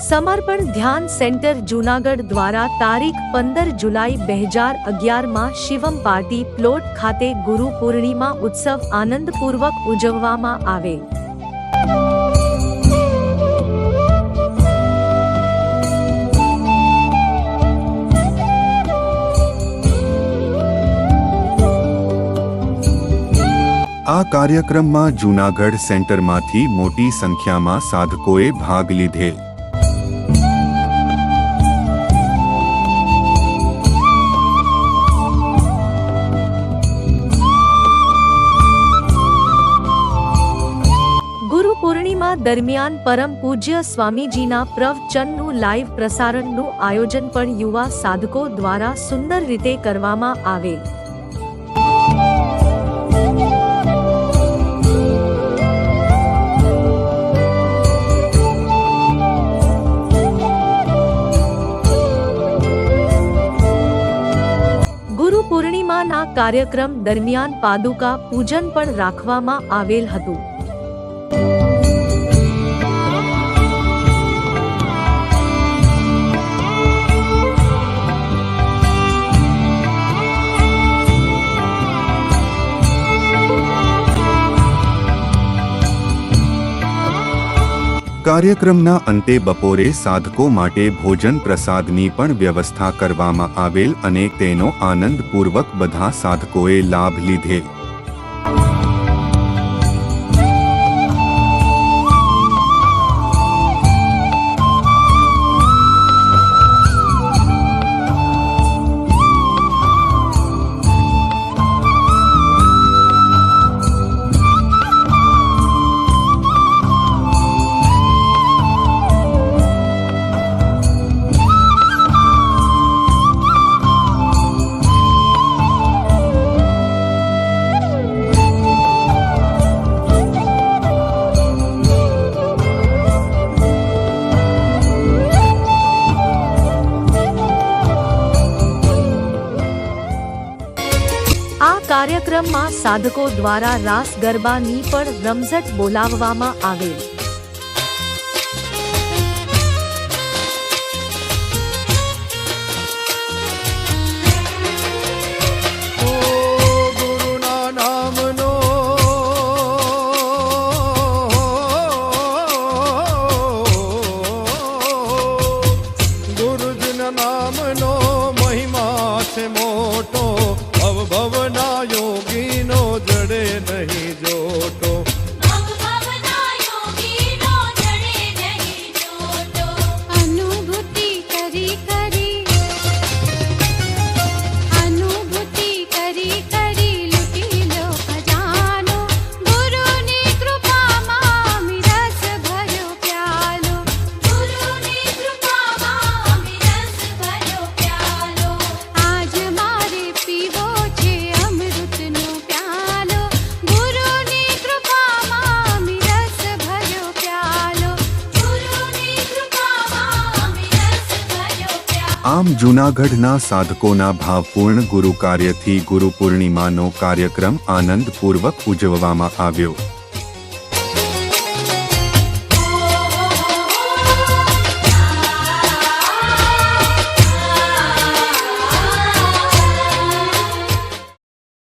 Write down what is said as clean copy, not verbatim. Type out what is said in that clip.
समर्पण ध्यान सेंटर जूनागढ़ द्वारा तारीख 15 जुलाई 2011 में शिवम पार्टी प्लॉट खाते गुरु पूर्णिमा उत्सव आनंदपूर्वक उजववामां आवेल। आ कार्यक्रमમાં જૂનાગઢ સેન્ટરમાંથી મોટી સંખ્યામાં સાધકોએ ભાગ લીધેલ। ગુરુ પૂર્ણિમા દરમિયાન પરમ પૂજ્ય સ્વામીજીના પ્રવચનનું લાઈવ પ્રસારણનું આયોજન પણ યુવા સાધકો દ્વારા સુંદર રીતે કરવામાં આવેલ। ગુરુ પૂર્ણિમાના કાર્યક્રમ દરમિયાન પાદુકા પૂજન પણ રાખવામાં આવેલ હતું। કાર્યક્રમના અંતે બપોરે સાધકો માટે ભોજન પ્રસાદની પણ વ્યવસ્થા કરવામાં આવેલ અને તેનો આનંદપૂર્વક બધા સાધકોએ લાભ લીધેલ। આ કાર્યક્રમમાં સાધકો દ્વારા રાસ ગરબાની પણ રમઝટ બોલાવવામાં આવેલ। ભવના યોગીનો જડે નહીં જોટો, ભવના યોગીનો જડે નહીં જોટો। અનુભૂતિ કરી કરી લૂટી લો ખજાનો, ગુરુની કૃપામાં મિરસ ભર્યો પ્યાલો, ગુરુની કૃપામાં મિરસ ભર્યો પ્યાલો। આજ મારે પીવો આમ જૂનાગઢના સાધકોના ભાવપૂર્ણ ગુરુ કાર્યથી ગુરુ પૂર્ણિમાનો કાર્યક્રમ આનંદપૂર્વક ઉજવવામાં આવ્યો।